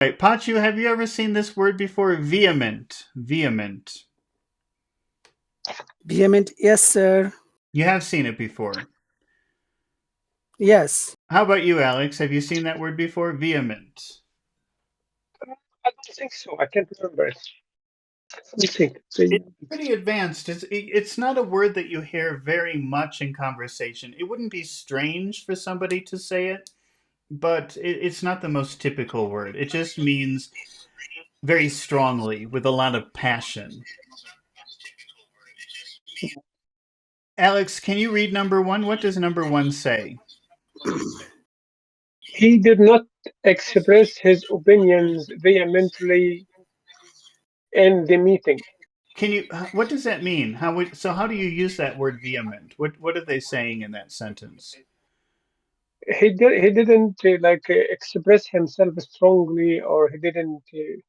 Right, Pachu, have you ever seen this word before? Vehement. Vehement. Vehement, yes, sir. You have seen it before. Yes. How about you, Alex? Have you seen that word before? Vehement. I don't think so. I can't remember it. Let me think. It's pretty advanced. It's not a word that you hear very much in conversation. It wouldn't be strange for somebody to say it, but it's not the most typical word. It just means very strongly, with a lot of passion. Alex, can you read number one? What does number one say? He did not express his opinions vehemently in the meeting. Can you? What does that mean? How do you use that word vehement? What are they saying in that sentence? He didn't express himself strongly, or he couldn't be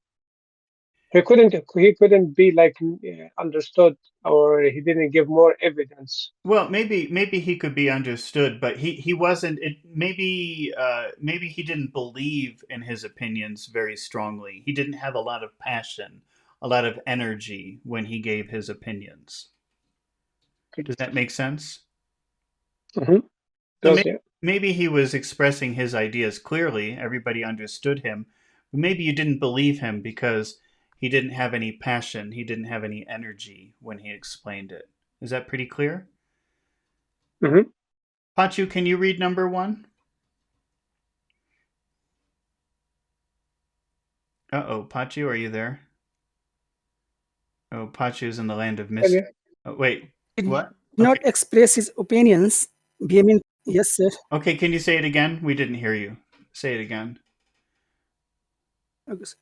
understood, or he didn't give more evidence. Well, maybe he could be understood, but he wasn't. Maybe he didn't believe in his opinions very strongly. He didn't have a lot of passion, a lot of energy when he gave his opinions. Does that make sense? Mm-hmm. So Does, yeah. maybe he was expressing his ideas clearly. Everybody understood him. But maybe you didn't believe him because he didn't have any passion. He didn't have any energy when he explained it. Is that pretty clear? Mm-hmm. Pachu, can you read number one? Uh-oh, Pachu, are you there? Oh, Pachu's in the land of mystery. Okay. Oh, wait, Did what? not Okay. express his opinions vehement. Yes, sir. Okay, can you say it again? We didn't hear you. Say it again. Okay, sir.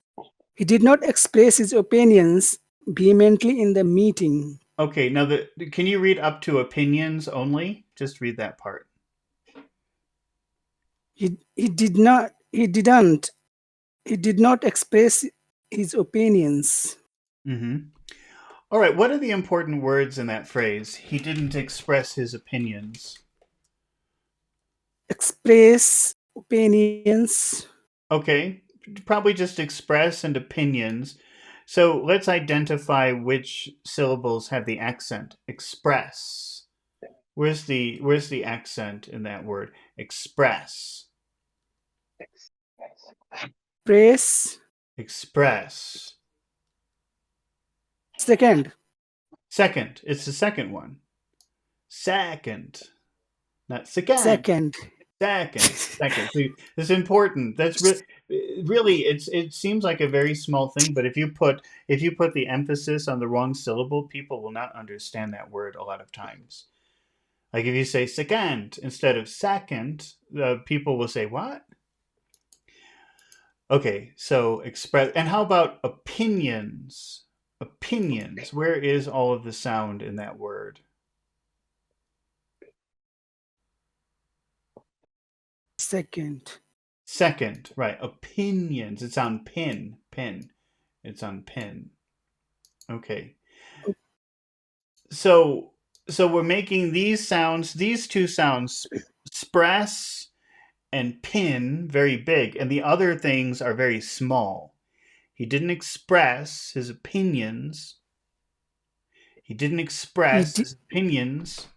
He did not express his opinions vehemently in the meeting. Okay, now can you read up to opinions only? Just read that part. He did not express his opinions. Mm-hmm. All right, what are the important words in that phrase? He didn't express his opinions. Express opinions. Okay, probably just express and opinions. So let's identify which syllables have the accent. Express. Where's the accent in that word? Express. Press. Express. Second. Second. It's the second one. Second. Not second. Second. Second. See, it's important. That's really it seems like a very small thing, but if you put the emphasis on the wrong syllable, people will not understand that word a lot of times. Like if you say second instead of second, people will say what? Okay, so express. And how about opinions? Opinions. Where is all of the sound in that word? Second. Second, right. Opinions. It's on pin. Pin. It's on pin. Okay. So we're making these two sounds, express and pin, very big, and the other things are very small. He didn't express his opinions. He didn't express his opinions.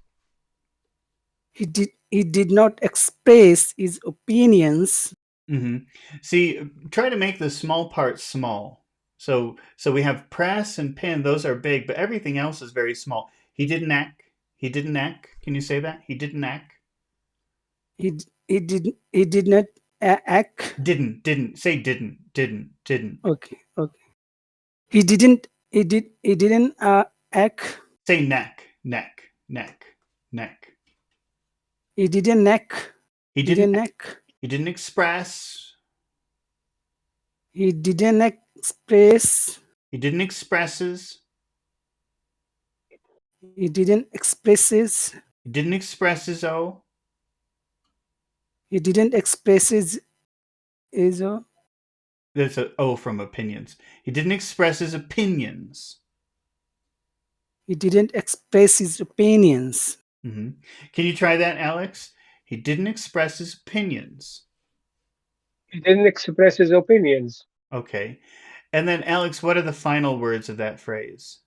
He did not express his opinions. Mm-hmm. See, try to make the small parts small. So we have press and pin; those are big, but everything else is very small. He didn't act. He didn't act. Can you say that? He didn't act. He did not act. Didn't say didn't. Okay. He didn't act. Say neck. He didn't neck. He didn't express. He didn't express. He didn't expresses. He didn't expresses. He didn't express his O. He didn't expresses his O. There's an O from opinions. He didn't express his opinions. He didn't express his opinions. Mm-hmm. Can you try that, Alex? He didn't express his opinions. He didn't express his opinions. Okay. And then, Alex, what are the final words of that phrase?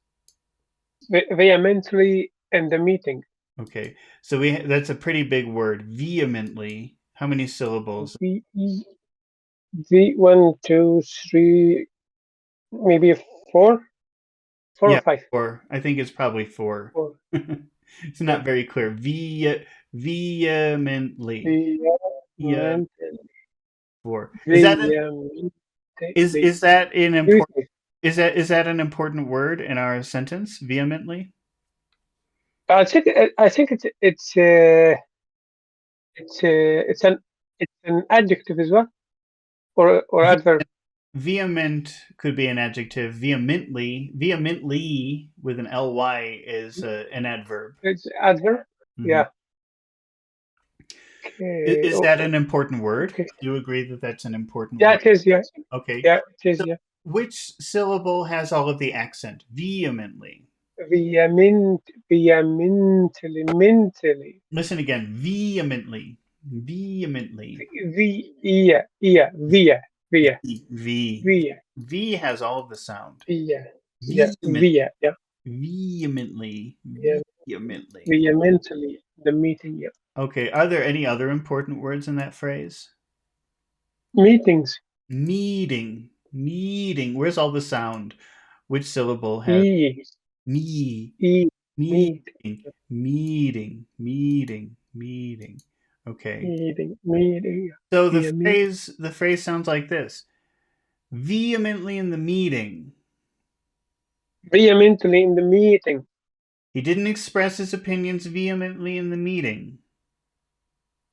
Vehemently in the meeting. Okay. So that's a pretty big word. Vehemently. How many syllables? One, two, three, maybe four Yeah, or five. 4. I think it's probably 4. Four. It's not very clear. Vehemently. Yeah, Vehemently. 4. Vehemently. Is that an Do you important think? is that an important word in our sentence? Vehemently? I think it's an adjective as well, or Ve- adverb. Vehement could be an adjective. Vehemently with an ly is an adverb. It's adverb. Mhm. Yeah. Okay. Is that an important word? Okay. Do you agree that that's an important Yeah, word? it is. Yeah. Okay. Yeah, it is. So Yeah. which syllable has all of the accent? Vehemently. Vehemently. Listen again. Vehemently. Vehemently. Via. V. Via. V has all of the sound. Via. Yeah. Vehement. Via. Yeah. Vehemently. Yeah. Vehemently. Vehemently. The meeting. Yeah. Okay. Are there any other important words in that phrase? Meetings. Meeting. Meeting. Where's all the sound? Which syllable has E. me? E. Meeting. Meet. Meeting. Meeting. Meeting. Okay. Meeting. Meeting. So Yeah. Meet. the phrase sounds like this. Vehemently in the meeting. Vehemently in the meeting. He didn't express his opinions vehemently in the meeting.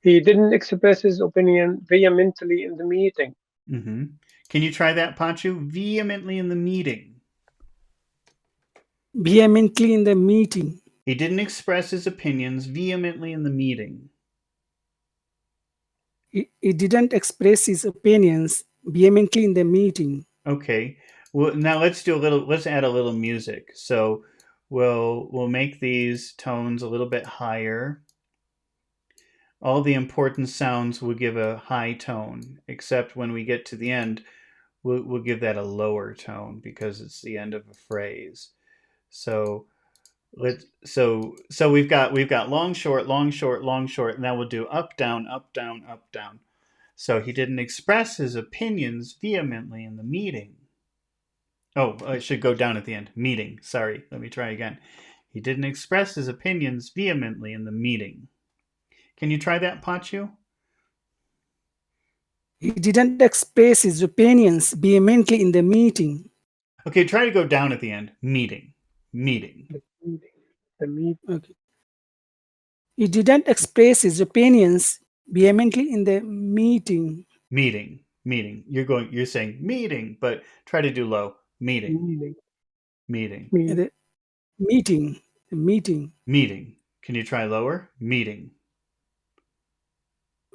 He didn't express his opinion vehemently in the meeting. Mm-hmm. Can you try that, Pachu? Vehemently in the meeting. Vehemently in the meeting. He didn't express his opinions vehemently in the meeting. He didn't express his opinions vehemently in the meeting. Okay. Well, now let's add a little music. So we'll make these tones a little bit higher. All the important sounds will give a high tone, except when we get to the end, we'll give that a lower tone because it's the end of a phrase. So we've got long short, long short, long short, and now we'll do up down, up down, up down. So he didn't express his opinions vehemently in the meeting. Oh, it should go down at the end. Meeting. Sorry. Let me try again. He didn't express his opinions vehemently in the meeting. Can you try that, Pachu? He didn't express his opinions vehemently in the meeting. Okay, try to go down at the end. Meeting. Meeting. The meeting. Okay. He didn't express his opinions vehemently in the meeting. Meeting. Meeting. You're saying meeting, but try to do low. Meeting. Meeting. The meeting. The meeting. Meeting. Can you try lower? Meeting.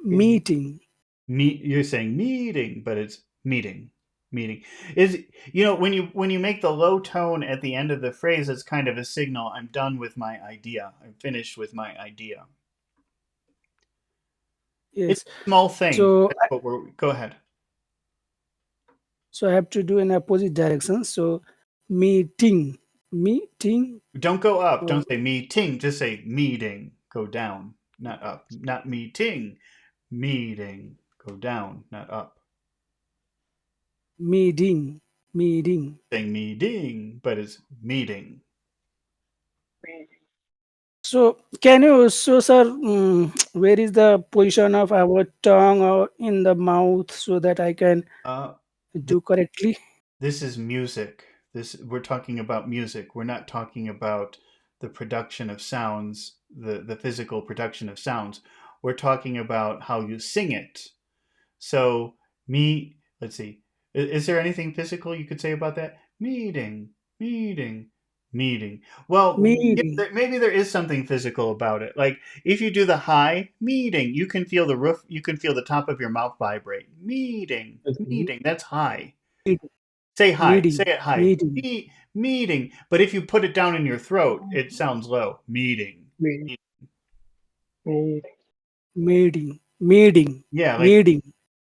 Meeting. You're saying meeting, but it's meeting. Meeting is when you make the low tone at the end of the phrase, it's kind of a signal. I'm done with my idea. I'm finished with my idea. Yes. It's a small thing. So Go ahead. So I have to do in opposite direction. So meeting. Meeting. Don't go up. Don't say meeting. Just say meeting. Go down, not up. Not meeting. Meeting. Go down, not up. Meeting. Meeting. Saying meeting, but it's meeting. So can you show, sir, where is the position of our tongue or in the mouth so that I can do correctly? This is music. We're talking about music. We're not talking about the production of sounds, the physical production of sounds. We're talking about how you sing it. So let's see. Is there anything physical you could say about that? Meeting, meeting, meeting. Well, Meeting. maybe there is something physical about it. Like if you do the high meeting, you can feel the roof, you can feel the top of your mouth vibrate. Meeting, meeting. That's high. Say hi. Meeting. Say it high. Meeting. Meeting. But if you put it down in your throat, it sounds low. Meeting. Meeting. Meeting. Yeah. Meeting.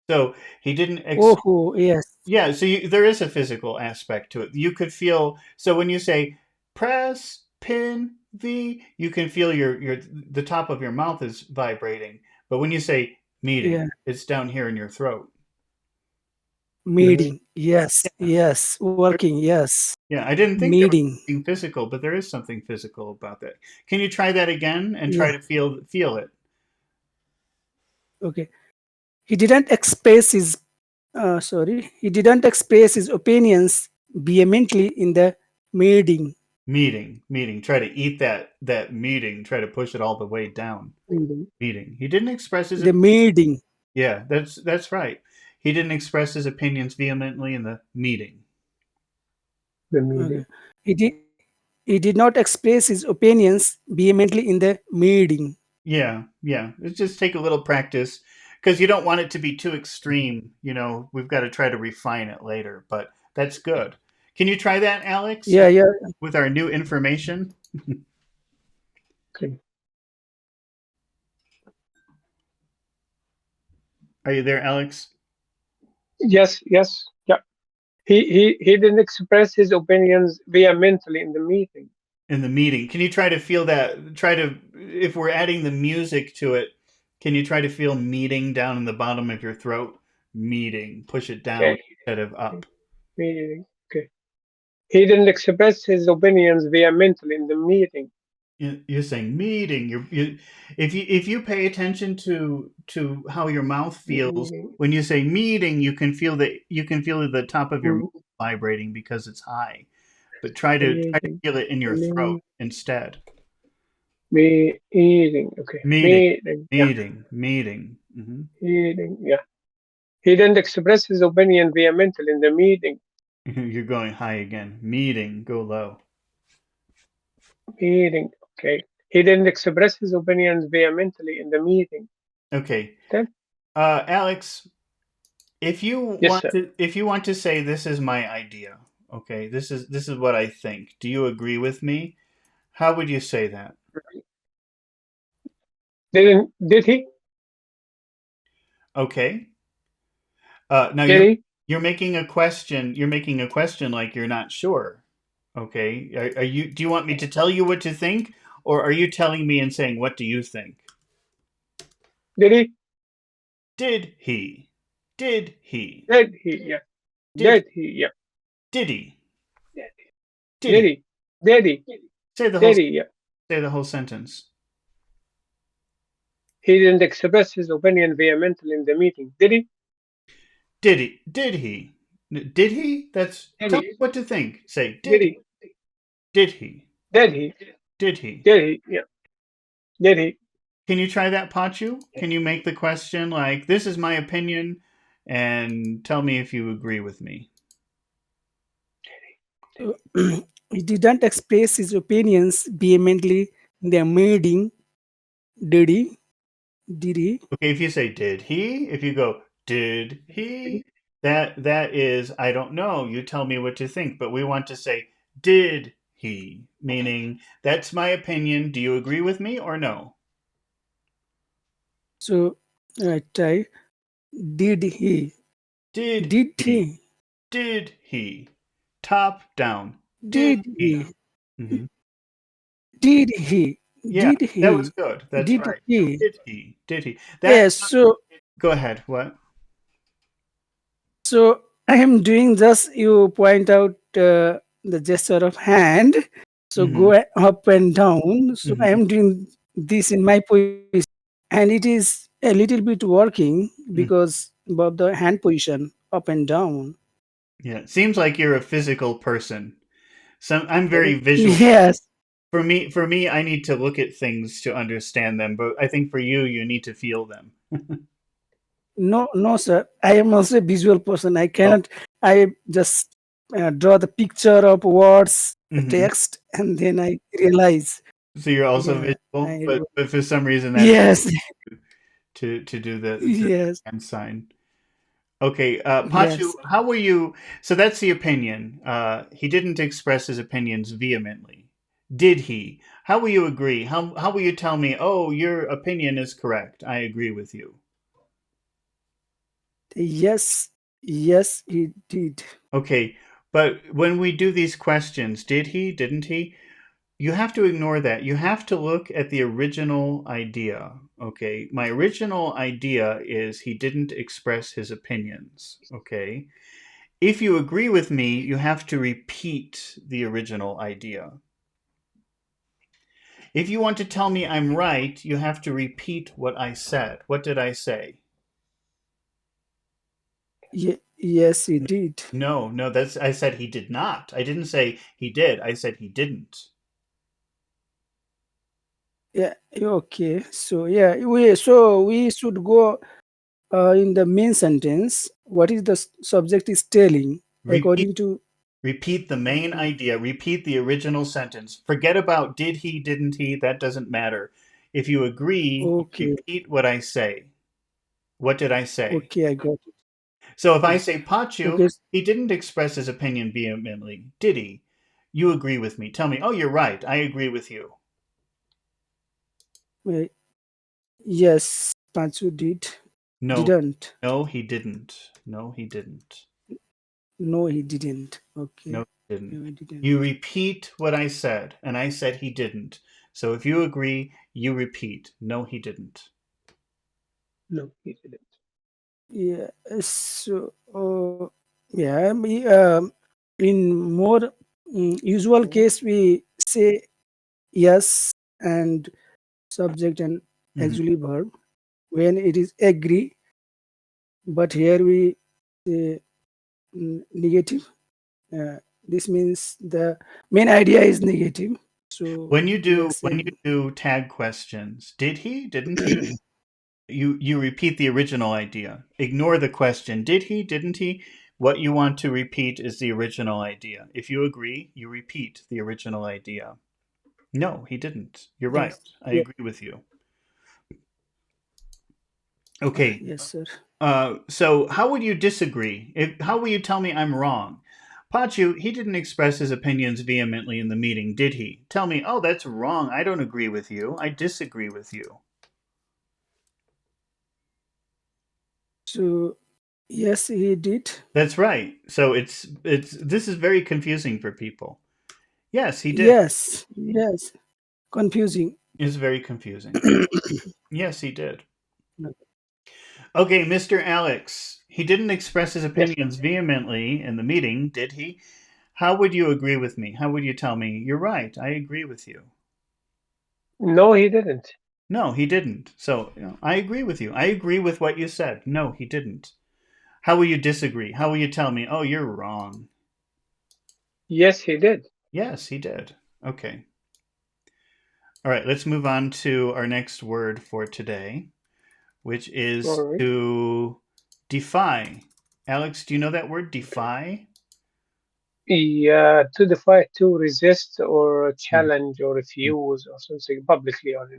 So he didn't. Oh, yes. Yeah, so there is a physical aspect to it. You could feel, so when you say press pin V, you can feel your the top of your mouth is vibrating. But when you say meeting, Yeah, it's down here in your throat. meeting. Yes, Yeah. yes, working. Yes, Yeah, I didn't think there was meeting. something physical, but there is something physical about that. Can you try that again and try Yeah. to feel it? Okay. He didn't express his. Sorry, he didn't express his opinions vehemently in the meeting. Meeting. Try to eat that meeting. Try to push it all the way down. Meeting. He didn't express his. The meeting. Yeah, that's right. He didn't express his opinions vehemently in the meeting. The meeting. Okay. He did. He did not express his opinions vehemently in the meeting. Yeah. Let's just take a little practice because you don't want it to be too extreme. We've got to try to refine it later, but that's good. Can you try that, Alex? Yeah, yeah. With our new information? Okay. Are you there, Alex? Yes, yes, yeah. He didn't express his opinions vehemently in the meeting. In the meeting. Can you try to feel that? If we're adding the music to it, can you try to feel meeting down in the bottom of your throat? Meeting. Push it down Okay. instead of up. Meeting. Okay. He didn't express his opinions vehemently in the meeting. You're saying meeting. If you pay attention to how your mouth feels Meeting. when you say meeting, you can feel the top of your mouth vibrating because it's high. But try to feel it in your throat instead. Meeting. Okay. Meeting. Yeah. Meeting. Mm-hmm. Meeting. Yeah. He didn't express his opinion vehemently in the meeting. You're going high again. Meeting. Go low. Meeting. Okay. He didn't express his opinions vehemently in the meeting. Okay. Okay. Alex, if you Yes, sir. want to say this is my idea, okay, this is what I think. Do you agree with me? How would you say that? Did he? Okay. Now Did he? you're making a question. You're making a question like you're not sure. Okay. Are you? Do you want me to tell you what to think, or are you telling me and saying what do you think? Did he? Did he? Did he? Did he? Yeah. Did Did he? Yeah. did he? Did Did he? he? Did he? Say the whole Did he? Yeah. say the whole sentence. He didn't express his opinion vehemently in the meeting. Did he? Did he? Did he? Did he? That's Did tell he? me what to think. Say Did did he? he? Did he? Did he? Did he? Did he? Yeah. Did he? Can you try that, Pachu? Can you make the question like this is my opinion and tell me if you agree with me? He didn't express his opinions vehemently in the meeting. Did he? Did he? Okay, if you say did he, if you go did he, that is I don't know. You tell me what to think, but we want to say did he, meaning that's my opinion. Do you agree with me or no? So I try. Did he? Did Did he? he? Did he? Top down. Did Did he? he? Mm-hmm. Did he? Yeah, Did that was he? good. That's Did right. he? Did he? Did he? That. Yes. Go ahead. What? So I am doing just you point out the gesture of hand. So Mm-hmm. go up and down. So I Mm-hmm. am doing this in my position, and it is a little bit working because of the hand position up and down. Yeah, it seems like you're a physical person. I'm very visual. Yes. For me, I need to look at things to understand them. But I think for you, you need to feel them. No, no, sir. I am also a visual person. I Oh. cannot. I just draw the picture of words, the Mm-hmm. text, and then I realize. So you're also Yeah, visual, but for some reason that's yes, to do the yes, hand sign. Okay, Pachu, yes. how were you? So that's the opinion. He didn't express his opinions vehemently. Did he? How will you agree? How will you tell me? Oh, your opinion is correct. I agree with you. Yes, Yes, he did. Okay, but when we do these questions, did he, didn't he? You have to ignore that. You have to look at the original idea. Okay, my original idea is he didn't express his opinions. Okay, if you agree with me, you have to repeat the original idea. If you want to tell me I'm right, you have to repeat what I said. What did I say? Yes, he did. No, that's I said he did not. I didn't say he did. I said he didn't. Yeah. Okay. So yeah, we should go in the main sentence. What is the subject is telling Repeat according to. repeat the main idea. Repeat the original sentence. Forget about did he, didn't he? That doesn't matter. If you agree, you Okay. repeat what I say. What did I say? Okay, I got it. So if I Yeah. say Pachu, Okay. he didn't express his opinion vehemently, did he? You agree with me. Tell me, oh, you're right. I agree with you. uh, yes, Panchu did. No, Didn't. no, he didn't. No, he didn't. No, he didn't. No, Okay. he didn't. No, he didn't. You repeat what I said, and I said he didn't. So if you agree, you repeat. No, he didn't. No, he didn't. Yeah. So, yeah, in more usual case, we say yes and subject and Mhm. auxiliary verb when it is agree, but here we say negative. This means the main idea is negative. So When yes, you do tag questions, did he? Didn't he? You repeat the original idea. Ignore the question. Did he? Didn't he? What you want to repeat is the original idea. If you agree, you repeat the original idea. No, he didn't. You're right. yes, I yeah, agree with you. Okay. yes, sir. So how would you disagree? How will you tell me I'm wrong? Pachu, he didn't express his opinions vehemently in the meeting, did he? Tell me, oh, that's wrong. I don't agree with you. I disagree with you. So yes, he did. That's right. So it's this is very confusing for people. Yes, he did. Yes, yes, confusing. It's very confusing. Yes, he did. Okay, Mr. Alex, he didn't express his Yes. opinions vehemently in the meeting, did he? How would you agree with me? How would you tell me, you're right, I agree with you? No, he didn't. No, he didn't. So, I agree with you. I agree with what you said. No, he didn't. How will you disagree? How will you tell me, oh, you're wrong? Yes, he did. Yes, he did. Okay. All right, let's move on to our next word for today, which is All right. to defy. Alex, do you know that word, defy? Yeah, to defy, to resist or Mhm. challenge or refuse or something publicly, or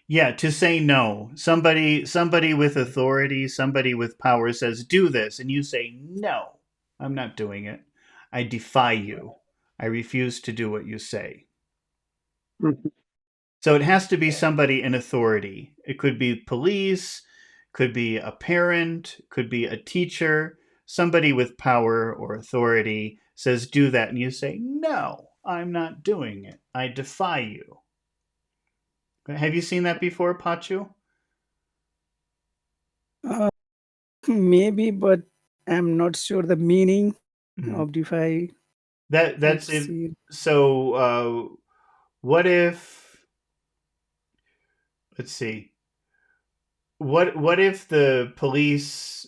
Yeah, to say no. Somebody with authority, somebody with power says do this and you say no. I'm not doing it. I defy you. I refuse to do what you say. Mhm. So it has to be somebody in authority. It could be police, could be a parent, could be a teacher. Somebody with power or authority says do that and you say no, I'm not doing it. I defy you. Have you seen that before, Pachu? Uh, Maybe, but I'm not sure the meaning Mhm. of defy. That's Let's it. see. So, what if? Let's see. What if the police?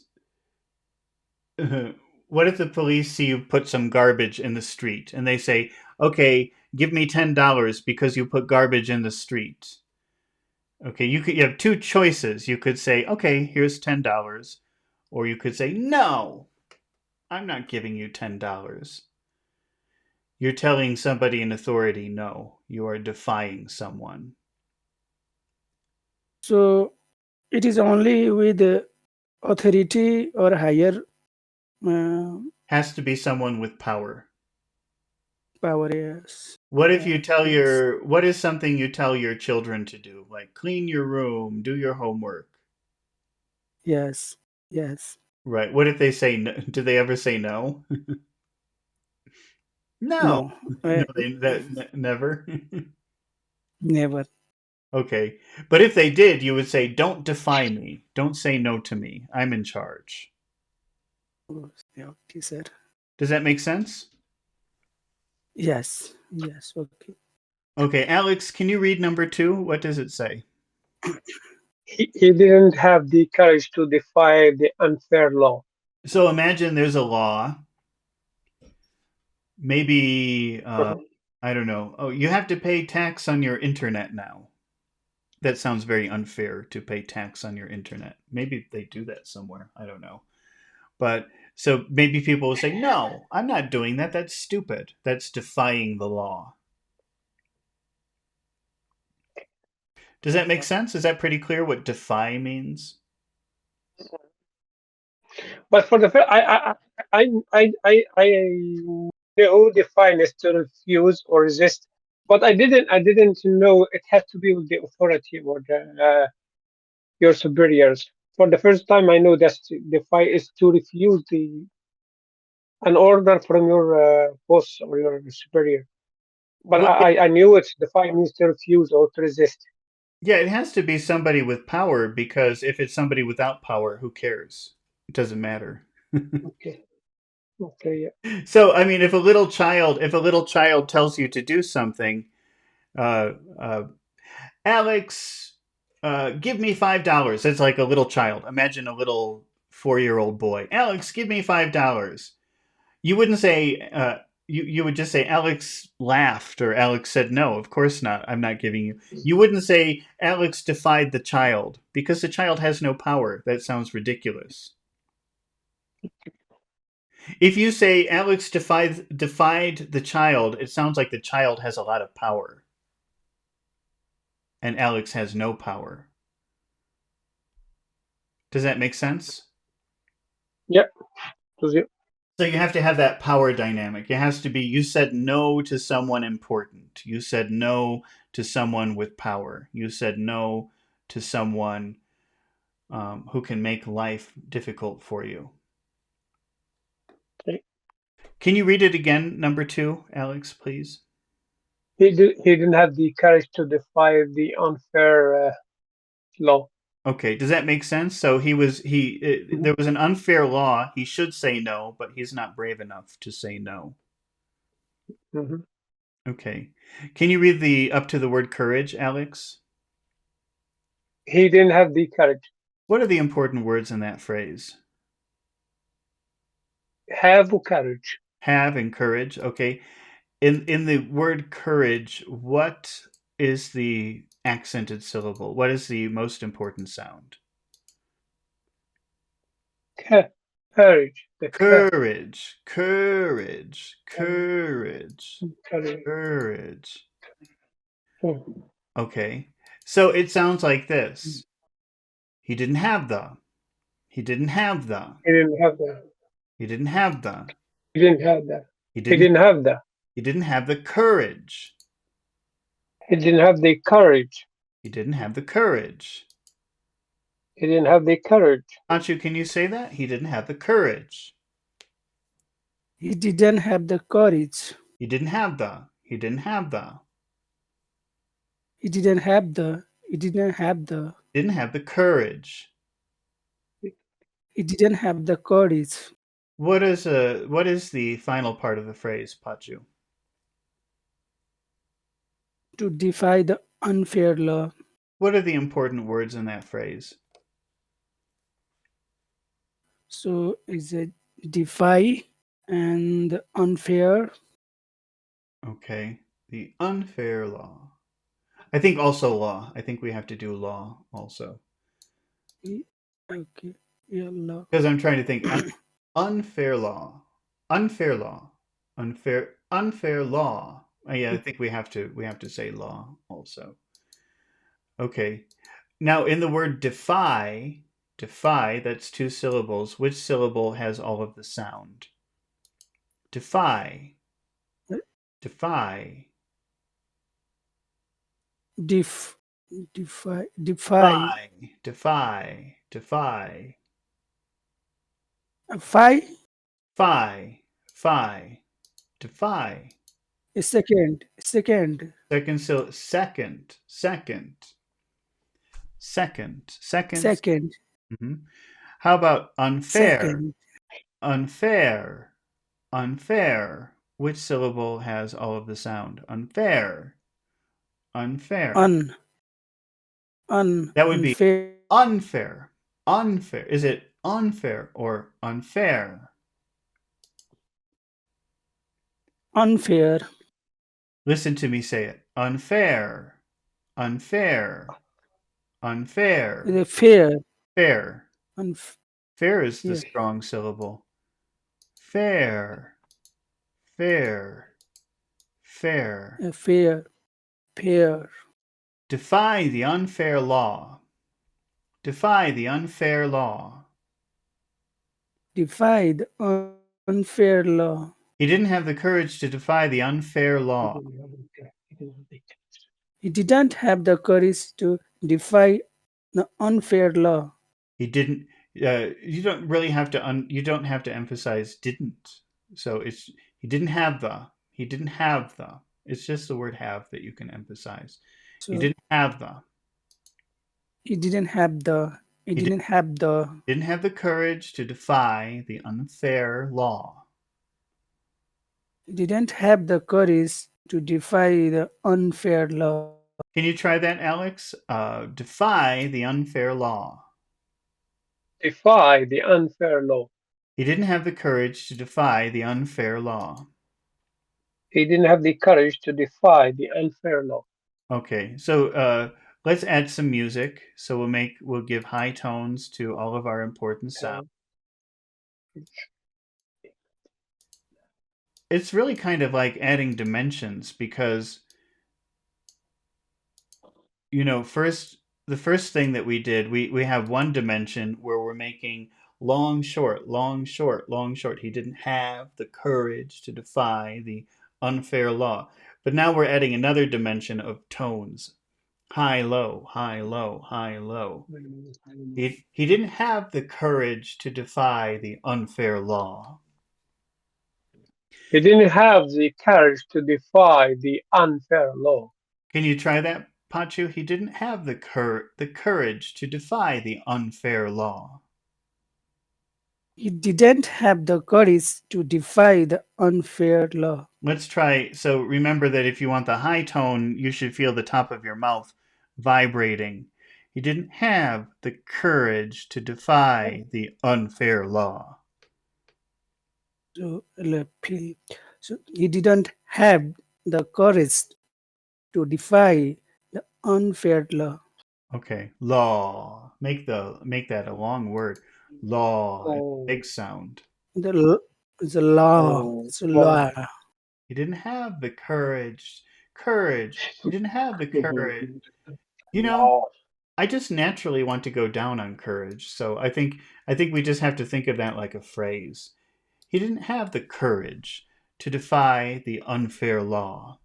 What if the police see you put some garbage in the street and they say, "Okay, give me $10 because you put garbage in the street." Okay, you have two choices. You could say, "Okay, here's $10," or you could say, "No, I'm not giving you $10." You're telling somebody in authority no. You are defying someone. So it is only with the authority or higher uh, Has to be someone with power. power. Yes. What if Yeah. you tell Yes. what is something you tell your children to do? Like clean your room, do your homework. Yes. Yes. Right. What if they say no? Do they ever say no? No. No, No, never. never. Okay. But if they did, you would say, "Don't defy me. Don't say no to me. I'm in charge." Oh, yeah, okay, sir. Does that make sense? Yes, yes, okay. Okay, Alex, can you read number 2? What does it say? He didn't have the courage to defy the unfair law. So imagine there's a law. Maybe Mhm. I don't know. Oh, you have to pay tax on your internet now. That sounds very unfair to pay tax on your internet. Maybe they do that somewhere. I don't know. But so maybe people will say, "No, I'm not doing that. That's stupid. That's defying the law." Does that make sense? Is that pretty clear what defy means? But for the first, I know define is to refuse or resist, but I didn't know it has to be with the authority or your superiors. For the first time, I know that defy is to refuse an order from your boss or your superior. But Well, I knew it defy means to refuse or to resist. yeah, it has to be somebody with power because if it's somebody without power, who cares? It doesn't matter. Okay. Okay. So, I mean, if a little child tells you to do something, uh, uh, Alex, give me $5. It's like a little child. Imagine a little 4-year-old boy. Alex, give me $5. You wouldn't say. You would just say Alex laughed or Alex said no. Of course not. I'm not giving you. You wouldn't say Alex defied the child because the child has no power. That sounds ridiculous. If you say Alex defied the child, it sounds like the child has a lot of power and Alex has no power. Does that make sense? Yeah. To the- So you have to have that power dynamic. It has to be you said no to someone important. You said no to someone with power. You said no to someone who can make life difficult for you. okay. Can you read it again, number 2, Alex, please? He didn't have the courage to defy the unfair law. Okay, does that make sense? So Mhm. there was an unfair law. He should say no, but he's not brave enough to say no. Mhm. Okay. Can you read the up to the word courage, Alex? He didn't have the courage. What are the important words in that phrase? Have courage. Have and courage. Okay. In the word courage, what is the accented syllable? What is the most important sound? Courage. The Courage, courage, courage, courage. courage. Mhm. Okay. So it sounds like this. He didn't have the. He didn't have the. He didn't have that. He didn't have the. He didn't have that. He He didn't didn't have that. he didn't have the courage. He didn't have the courage. He didn't have the courage. He didn't have the courage. Anchu, can you say that? He didn't have the courage. He didn't have the courage. He didn't have the. He didn't have the. He didn't have the. He didn't have the. Didn't have the courage. He didn't have the courage What is the final part of the phrase, Pachu? to defy the unfair law. What are the important words in that phrase? So is it defy and unfair? Okay. The unfair law. I think also law. I think we have to do law also. Okay. Yeah, law. Because I'm trying to think unfair law. Unfair law. Unfair law. Yeah, I think we have to say law also. Okay. Now in the word defy, that's 2 syllables. Which syllable has all of the sound? Defy. Defy. Def, defy. Defy. Defy. Defy. Phi Phi. Phi. Defy. second. Second. Second. Seconds. Second. Mhm. How about unfair? Second. Unfair. Unfair. Which syllable has all of the sound? Unfair. Unfair. Un. That would be Unfair. unfair. Unfair. Is it unfair or unfair? Unfair. Listen to me say it. Unfair. Unfair. Unfair. The fair. Fair. Unf- Fair is the yeah. strong syllable. Fair. Fair. Fair. Fair. Fair. Defy the unfair law. Defy the unfair law. Defy the unfair law. He didn't have the courage to defy the unfair law. He didn't have the courage to defy the unfair law. He didn't. You don't really have to. You don't have to emphasize didn't. So it's he didn't have the. He didn't have the. It's just the word have that you can emphasize. So He didn't have the. he didn't have the. He He didn't have the. Didn't have the courage to defy the unfair law. He didn't have the courage to defy the unfair law. Can you try that, Alex? Defy the unfair law. Defy the unfair law. He didn't have the courage to defy the unfair law. He didn't have the courage to defy the unfair law. Okay, so let's add some music. So we'll give high tones to all of our important sounds. It's really kind of like adding dimensions because the first thing that we did, we have one dimension where we're making long, short, long, short, long, short. He didn't have the courage to defy the unfair law. But now we're adding another dimension of tones. High, low, high, low, high, low. He didn't have the courage to defy the unfair law. He didn't have the courage to defy the unfair law. Can you try that, Pachu? He didn't have the courage to defy the unfair law. He didn't have the courage to defy the unfair law. Let's try. So remember that if you want the high tone, you should feel the top of your mouth vibrating. He didn't have the courage to defy the unfair law. So he didn't have the courage to defy the unfair law. Okay, law. Make that a long word. Law. Oh. Big sound. The law. Oh, It's a law. He didn't have the courage. He didn't have the courage. You know, I just naturally want to go down on courage. So I think we just have to think of that like a phrase. He didn't have the courage to defy the unfair law.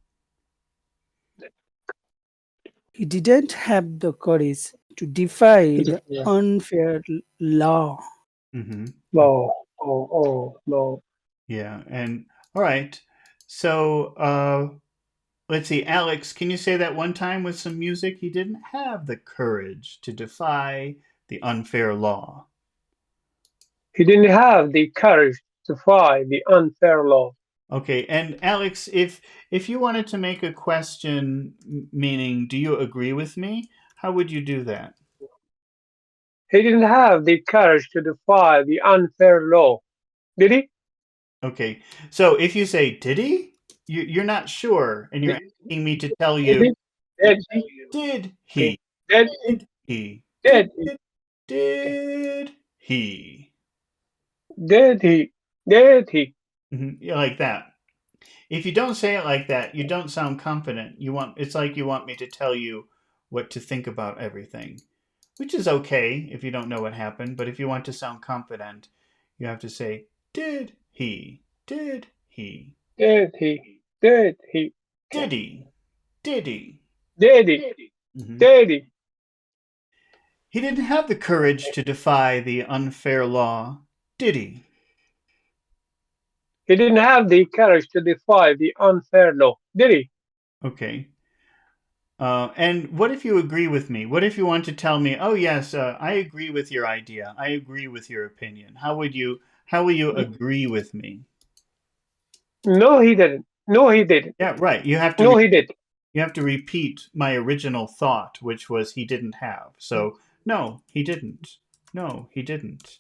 He didn't have the courage to defy the unfair law. Mm-hmm. No. Oh, no. Yeah, and all right. So let's see, Alex, can you say that one time with some music? He didn't have the courage to defy the unfair law. He didn't have the courage to defy the unfair law. Okay, and Alex, if you wanted to make a question meaning, do you agree with me? How would you do that? He didn't have the courage to defy the unfair law. Did he? Okay, so if you say, did he? You're not sure, and you're asking me to tell you, Did he? did he? Did Did he? Did he? Did he? Did he? Did he? Yeah, like that. If you don't say it like that, you don't sound confident. It's like you want me to tell you what to think about everything, which is okay if you don't know what happened. But if you want to sound confident, you have to say, did he? Did he? Did he? Did he? Did he? Did he? Did he? Mhm. Did he? He didn't have the courage to defy the unfair law, did he? He didn't have the courage to defy the unfair law, did he? Okay. And what if you agree with me? What if you want to tell me, oh yes, I agree with your idea. I agree with your opinion. How will you agree with me? No, he didn't. No, he didn't. Yeah, right. No, he did. You have to repeat my original thought, which was he didn't have. So no, he didn't. No, he didn't.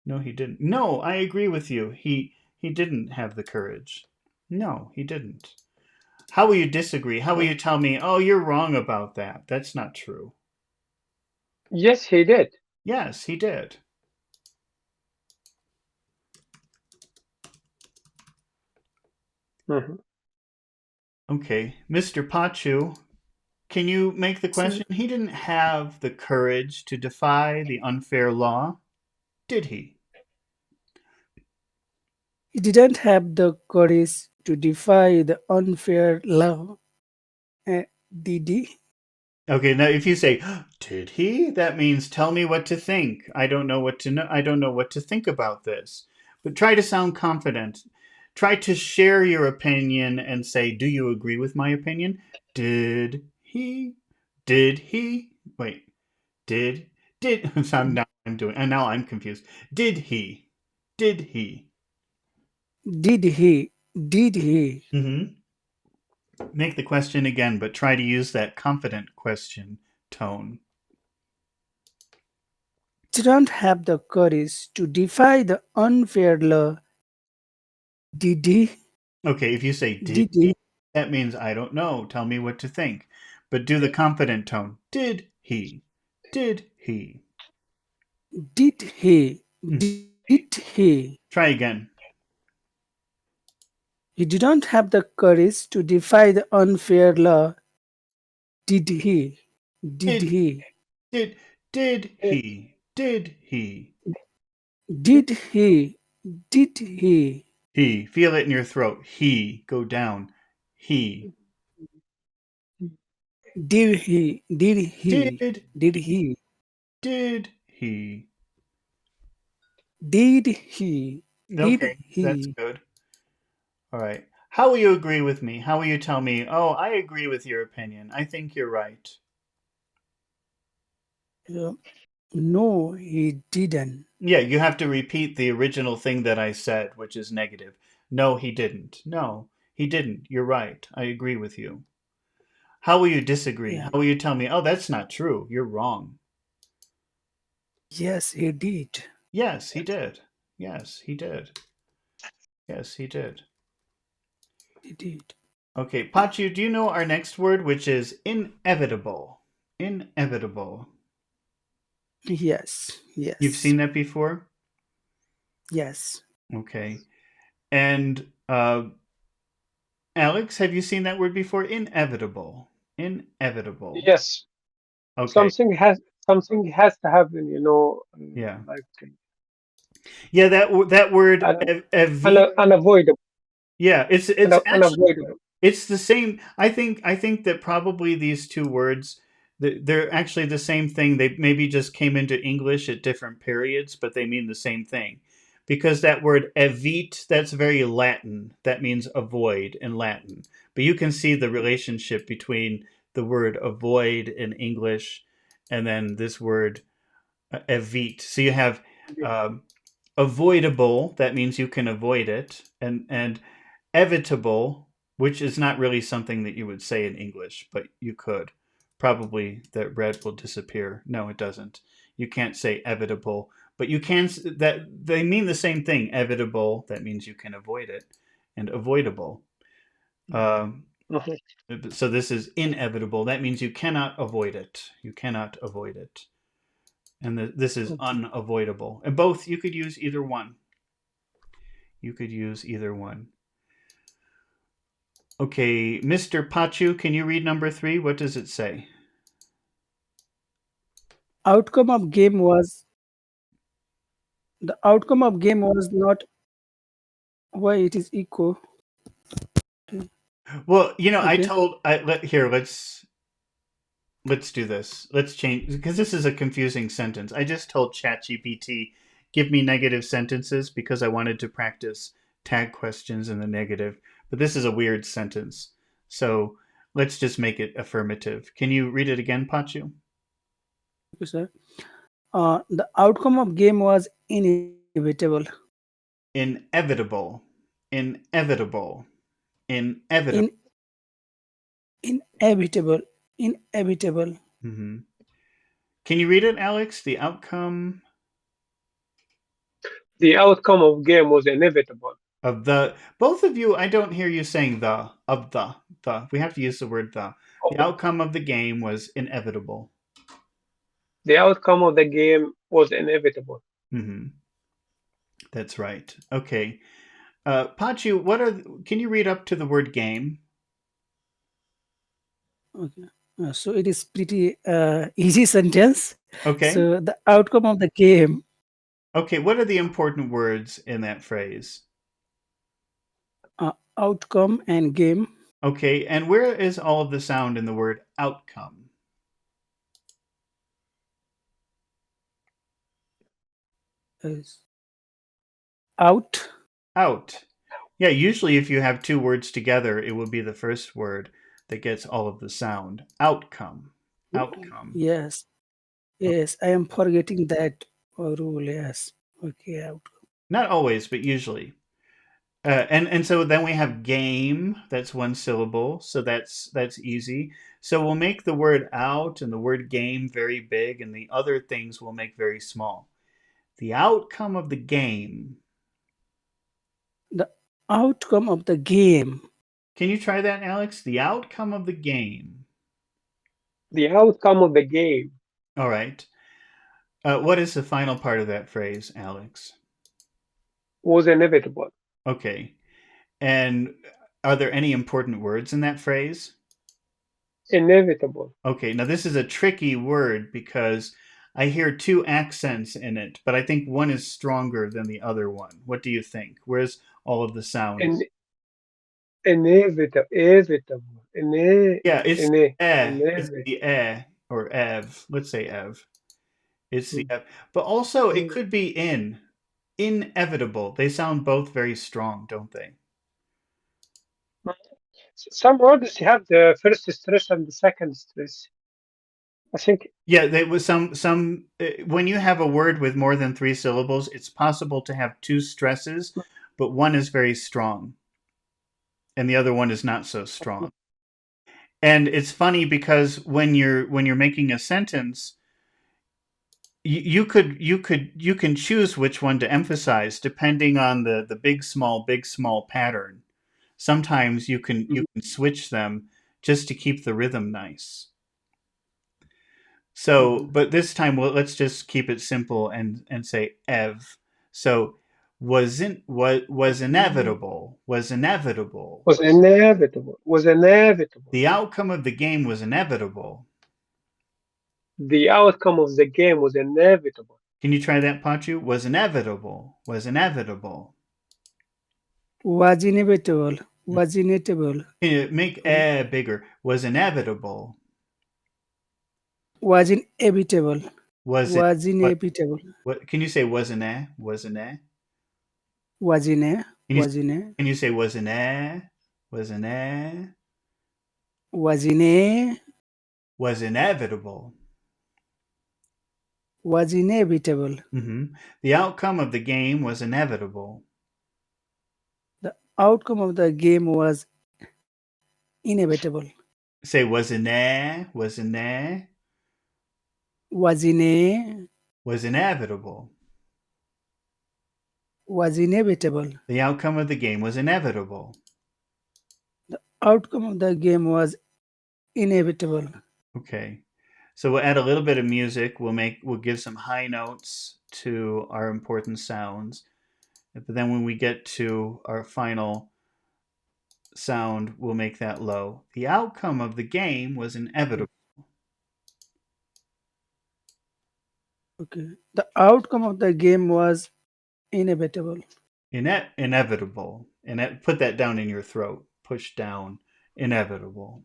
No, he didn't. No, I agree with you. He didn't have the courage. No, he didn't. How will you disagree? How will you tell me, oh, you're wrong about that? That's not true. Yes, he did. Yes, he did. Mhm. Okay, Mr. Pachu, can you make the So question? He didn't have the courage to defy the unfair law, did he? he didn't have the courage to defy the unfair law, did he? Okay, now if you say, "Did he?" that means tell me what to think. I don't know what to know. I don't know what to think about this. But try to sound confident. Try to share your opinion and say, "Do you agree with my opinion?" Did he? Did he? Wait. Did so Mm. now I'm doing and now I'm confused. Did he? Did he? Did he? Did he? Mhm. Make the question again, but try to use that confident question tone. Didn't have the courage to defy the unfair law, did he? Okay, if you say did Did he, he? that means I don't know. Tell me what to think. But do the confident tone. Did he? Did he? Did he? Hmm. Did he? Try again. He didn't have the courage to defy the unfair law, did he? Did Did he? did did he? Did he? Did he? Did he? He. Feel it in your throat. He. Go down. He. Did he? Did he? Did Did he? did he? Did he? Did Okay, that's he? good. All right. How will you agree with me? How will you tell me, oh, I agree with your opinion. I think you're right. Uh, no, he didn't. Yeah, you have to repeat the original thing that I said, which is negative. No, he didn't. No, he didn't. You're right. I agree with you. How will you disagree? Yeah. How will you tell me, oh, that's not true. You're wrong. Yes, he did. Yes, he did. Yes, he did. Yes, he did. He did. Okay, Pachu, do you know our next word, which is inevitable? Inevitable. Yes. You've Yes. seen that before? Yes. Okay. And Alex, have you seen that word before? Inevitable. Inevitable. Yes, Okay. something has to happen, Yeah. like Yeah, that word evit. unavoidable, Yeah, it's actually unavoidable. it's the same. I think that probably these two words they're actually the same thing. They maybe just came into English at different periods, but they mean the same thing. Because that word evit, that's very Latin. That means avoid in Latin. But you can see the relationship between the word avoid in English and then this word evit. So you have um, avoidable, that means you can avoid it, and evitable, which is not really something that you would say in English, but you could. Probably that red will disappear. No, it doesn't. You can't say evitable, but you can that they mean the same thing. Evitable, that means you can avoid it, and avoidable. Um, Mhm. so this is inevitable. That means you cannot avoid it. You cannot avoid it. And this is Okay. unavoidable. And both, you could use either one. You could use either one. Okay, Mr. Pachu, can you read number 3? What does it say? Outcome of game was the outcome of game was not why it is equal. Well, I Okay. told here, let's do this. Let's change because this is a confusing sentence. I just told ChatGPT give me negative sentences because I wanted to practice tag questions in the negative, but this is a weird sentence. So let's just make it affirmative. Can you read it again, Pachu? Okay, sir. The outcome of game was inevitable. Inevitable. Inevitable. Inevitable. Inevitable. Inevitable. Mm-hmm. Can you read it, Alex? The outcome The outcome of game was inevitable. of the both of you, I don't hear you saying the of the. We have to use the word the. The Okay. outcome of the game was inevitable. The outcome of the game was inevitable. Mm-hmm. That's right. Okay. Pachu, can you read up to the word game? Okay. So it is pretty easy sentence. Okay. So the outcome of the game. Okay, what are the important words in that phrase? Outcome and game. Okay, and where is all of the sound in the word outcome? Is out. Out. Yeah, usually if you have two words together, it will be the first word that gets all of the sound. Outcome. Outcome. Yes. Yes. I am forgetting that rule. Yes. Okay. Outcome. Not always, but usually. And so then we have game. That's one syllable, so that's easy. So we'll make the word out and the word game very big, and the other things we'll make very small. The outcome of the game. The outcome of the game. Can you try that, Alex? The outcome of the game. The outcome of the game All right. What is the final part of that phrase, Alex? was inevitable. Okay. And are there any important words in that phrase? Inevitable. Okay, now this is a tricky word because I hear two accents in it, but I think one is stronger than the other one. What do you think? Where's all of the sounds? In, inevitable. Inevitable. Yeah, it's Ine, it's inevitable. the or ev. Let's say ev. It's the ev. But also it could be in. Inevitable. They sound both very strong, don't they? Some words have the first stress and the second stress. I think. Yeah, there was some when you have a word with more than 3 syllables, it's possible to have two stresses, but one is very strong and the other one is not so strong. And it's funny because when you're making a sentence, you can choose which one to emphasize depending on the big small pattern. Sometimes you can switch them just to keep the rhythm nice. So, but this time, let's just keep it simple and say ev. So, was inevitable. Was inevitable. Was inevitable. Was inevitable. The outcome of the game was inevitable. The outcome of the game was inevitable. Can you try that, Pachu? Was inevitable. Was inevitable. Was inevitable. Was inevitable. Make bigger. Was inevitable. Was inevitable. Was inevitable. What can you say? Was in Was in Was in Can you, was in can you say was in Was in was in Was inevitable. Was inevitable. Mm-hmm. The outcome of the game was inevitable. The outcome of the game was inevitable. Say was in Was Was Was inevitable. Was inevitable. The outcome of the game was inevitable. The outcome of the game was inevitable. Okay. So we'll add a little bit of music. We'll give some high notes to our important sounds. But then when we get to our final sound, we'll make that low. The outcome of the game was inevitable. Okay. The outcome of the game was inevitable. Inevitable. And put that down in your throat. Push down. Inevitable.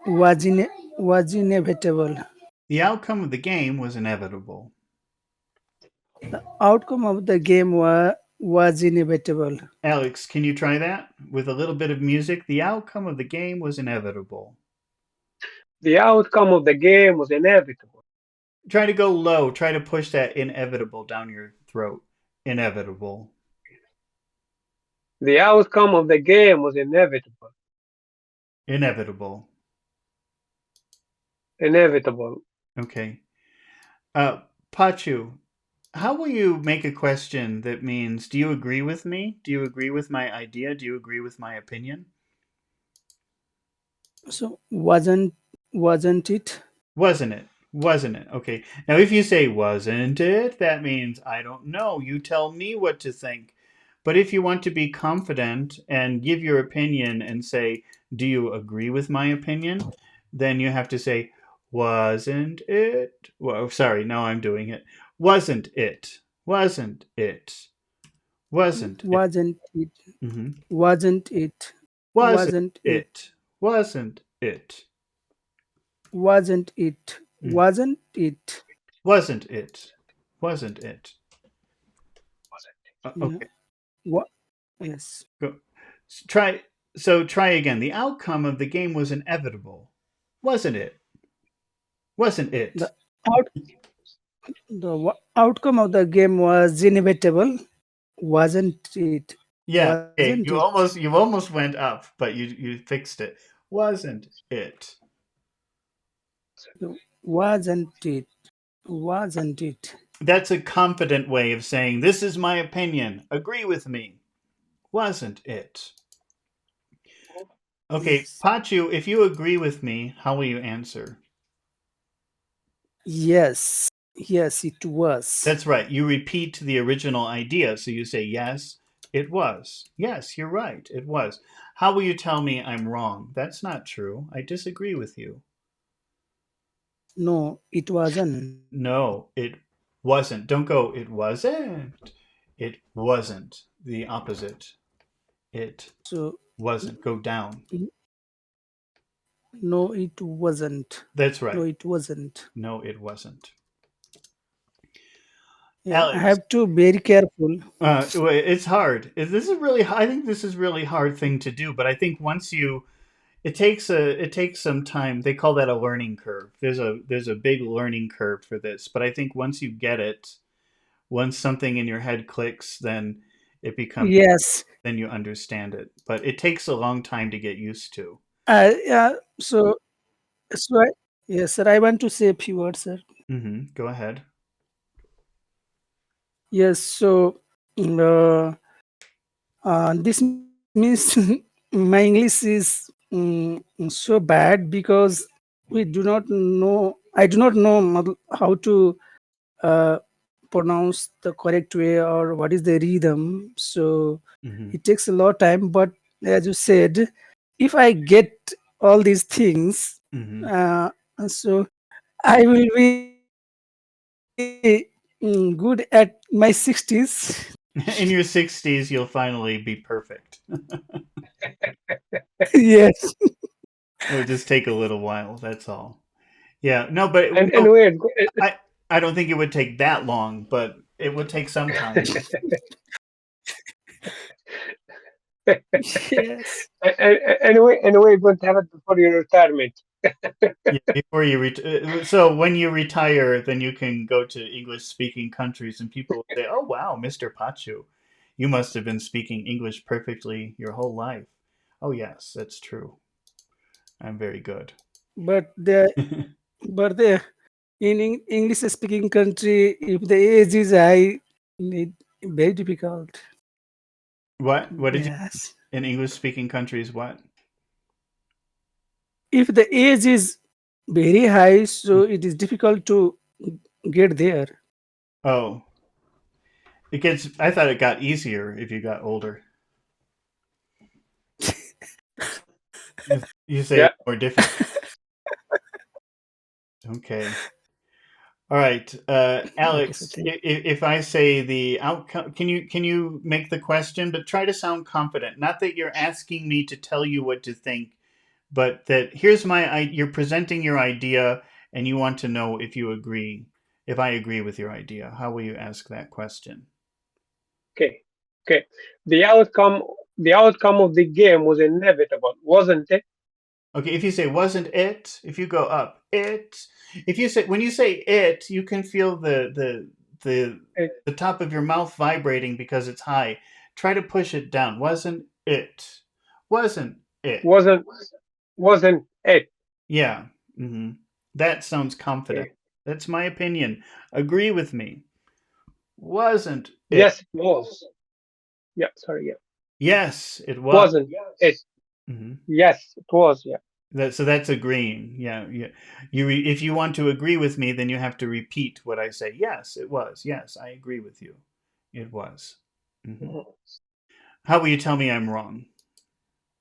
Was inevitable. The outcome of the game was inevitable. The outcome of the game was inevitable. Alex, can you try that with a little bit of music? The outcome of the game was inevitable. The outcome of the game was inevitable. Try to go low. Try to push that inevitable down your throat. Inevitable. The outcome of the game was inevitable. Inevitable. Inevitable. Okay. Pachu, how will you make a question that means, do you agree with me? Do you agree with my idea? Do you agree with my opinion? So wasn't it? Wasn't it? Wasn't it? Okay. Now, if you say wasn't it, that means I don't know. You tell me what to think. But if you want to be confident and give your opinion and say, do you agree with my opinion? Then you have to say, wasn't it? Well, sorry, now I'm doing it. Wasn't it? Wasn't it? Wasn't it? Wasn't it? Mm-hmm. Wasn't it? Wasn't Wasn't it? it? Wasn't it? Wasn't it? Mm. Wasn't it? Wasn't it? Wasn't it? Yeah. Okay. What? Yes. Go. Try again. The outcome of the game was inevitable, wasn't it? Wasn't it? The out outcome of the game was inevitable, wasn't it? Yeah. Okay. Wasn't You it? almost went up, but you fixed it. Wasn't it? Wasn't it? Wasn't it? That's a confident way of saying this is my opinion. Agree with me. Wasn't it? Okay, Yes. Pachu, if you agree with me, how will you answer? Yes. Yes, it was. That's right. You repeat the original idea. So you say, yes, it was. Yes, you're right. It was. How will you tell me I'm wrong? That's not true. I disagree with you. No, it wasn't. No, it wasn't. Don't go, it wasn't. It wasn't. The opposite. It So wasn't. Go down. no, it wasn't. That's right. No, it wasn't. No, it wasn't. Yeah, Alex. I have to be very careful. It's hard. This is really. I think this is really hard thing to do. But I think once you, it takes some time. They call that a learning curve. There's a big learning curve for this. But I think once you get it, once something in your head clicks, then it becomes. Yes. Then you understand it. But it takes a long time to get used to. Yeah. So yes, sir. I want to say a few words, sir. Mm-hmm. Go ahead. Yes. So this means my English is so bad because we do not know. I do not know how to pronounce the correct way or what is the rhythm. So Mm-hmm. it takes a lot of time. But as you said, if I get all these things, Mm-hmm. so I will be good at my 60s. In your 60s, you'll finally be perfect. Yes. It would just take a little while. That's all. Yeah. No, but And no, wait, I don't think it would take that long, but it would take some time. Yes. anyway, you're going to have it before your retirement. Yeah, before you so when you retire, then you can go to English-speaking countries, and people will say, "Oh wow, Mr. Pachu, you must have been speaking English perfectly your whole life." Oh yes, that's true. I'm very good. But the in English speaking country, if the age is high, it very difficult. What? What did you Yes. in English-speaking countries? What? If the age is very high, so it is difficult to get there. Oh, it gets. I thought it got easier if you got older. You say Yeah. it's more difficult. Okay. All right, Alex. Okay, so If I say the outcome, can you make the question, but try to sound confident. Not that you're asking me to tell you what to think, but that here's you're presenting your idea, and you want to know if you agree. if I agree with your idea? How will you ask that question? Okay. Okay. The outcome of the game was inevitable, wasn't it? Okay, if you say wasn't it, if you go up it, if you say when you say it, you can feel the It the top of your mouth vibrating because it's high. Try to push it down. Wasn't it? Wasn't it? wasn't wasn't it? Yeah. hmm That sounds confident. Okay. That's my opinion. Agree with me. Wasn't it? Yes, it was. Yeah, sorry, yeah. Yes, it was. Wasn't it? hmm Yes, it was, yeah. So that's agreeing. Yeah, yeah. If you want to agree with me, then you have to repeat what I say. Yes, it was. Yes, I agree with you. It was. hmm Mhm. How will you tell me I'm wrong?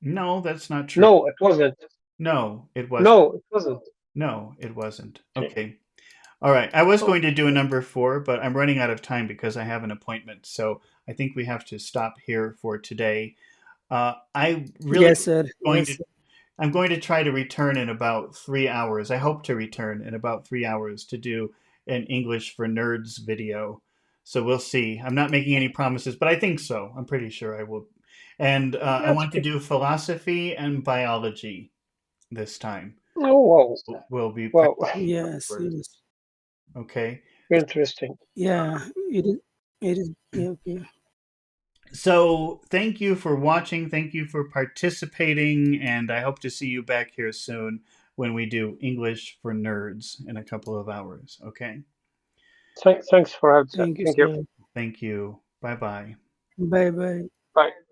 No, that's not true. No, it wasn't. No, it wasn't. No, it wasn't. No, it wasn't. Okay. Okay. All right. I was Oh, going to do a number 4, but I'm running out of time because I have an appointment. So I think we have to stop here for today. I really Yes, sir. going Yes, to sir. I'm going to try to return in about 3 hours. I hope to return in about 3 hours to do an English for Nerds video. So we'll see. I'm not making any promises, but I think so. I'm pretty sure I will. And I that's want to okay. do philosophy and biology this time. Oh, wow. We'll be Wow. practicing Yes, words. yes. Okay. Interesting. Yeah, it is. It is. Yeah, okay. So thank you for watching. Thank you for participating. And I hope to see you back here soon when we do English for Nerds in a couple of hours. Okay. Thanks for having that. Thank you, Thank you. sir. Thank you. Bye bye. Bye bye. Bye.